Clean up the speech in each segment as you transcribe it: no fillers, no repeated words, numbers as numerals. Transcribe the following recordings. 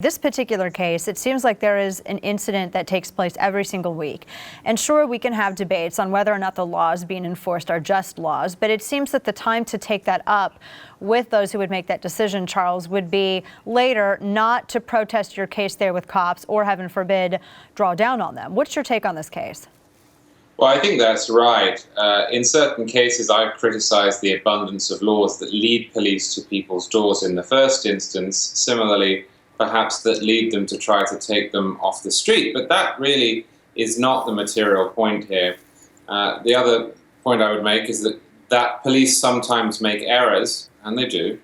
This particular case, it seems like there is an incident that takes place every single week. And sure, we can have debates on whether or not the laws being enforced are just laws, but it seems that the time to take that up with those who would make that decision, Charles, would be later, not to protest your case there with cops or, heaven forbid, draw down on them. What's your take on this case? Well, I think that's right. In certain cases, I've criticised the abundance of laws that lead police to people's doors in the first instance. Similarly, perhaps that lead them to try to take them off the street. But that really is not the material point here. The other point I would make is that police sometimes make errors, and they do,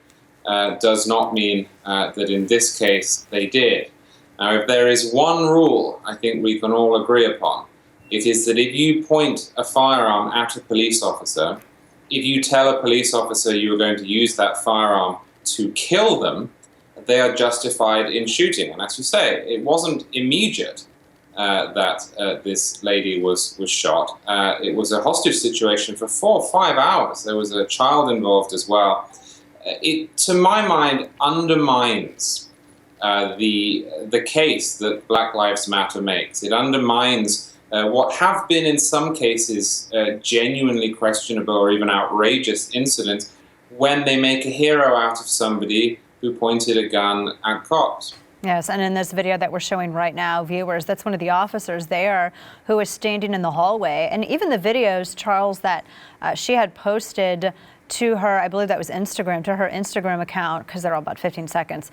does not mean that in this case they did. Now, if there is one rule I think we can all agree upon, it is that if you point a firearm at a police officer, if you tell a police officer you are going to use that firearm to kill them, they are justified in shooting. And as you say, it wasn't immediate that this lady was shot. It was a hostage situation for 4 or 5 hours. There was a child involved as well. It, to my mind, undermines the case that Black Lives Matter makes. It undermines what have been, in some cases, genuinely questionable or even outrageous incidents when they make a hero out of somebody who pointed a gun at cops. Yes, and in this video that we're showing right now, viewers, that's one of the officers there who is standing in the hallway. And even the videos, Charles, that she had posted to her, I believe that was Instagram, to her Instagram account, because they're all about 15 seconds,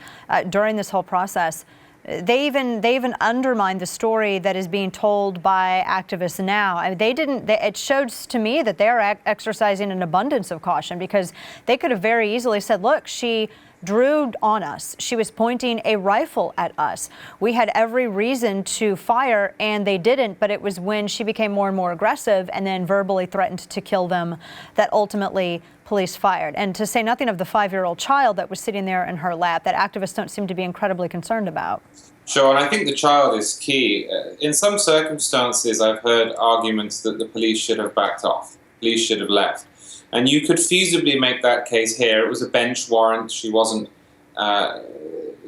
during this whole process, they even undermine the story that is being told by activists now. I mean, it shows to me that they're exercising an abundance of caution, because they could have very easily said, look, she drew on us. She was pointing a rifle at us. We had every reason to fire, and they didn't, but it was when she became more and more aggressive and then verbally threatened to kill them that ultimately police fired. And to say nothing of the 5-year-old child that was sitting there in her lap that activists don't seem to be incredibly concerned about. Sure, and I think the child is key. In some circumstances, I've heard arguments that the police should have backed off. Police should have left. And you could feasibly make that case here. It was a bench warrant. She wasn't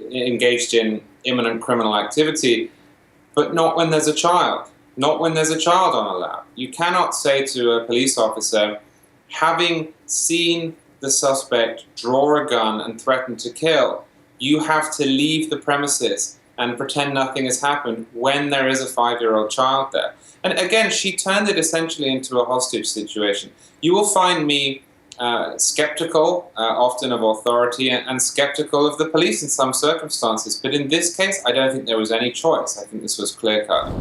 engaged in imminent criminal activity, but not when there's a child. Not when there's a child on a lap. You cannot say to a police officer, having seen the suspect draw a gun and threaten to kill, you have to leave the premises and pretend nothing has happened when there is a 5-year-old child there. And again, she turned it essentially into a hostage situation. You will find me skeptical, often of authority, and skeptical of the police in some circumstances. But in this case, I don't think there was any choice. I think this was clear-cut.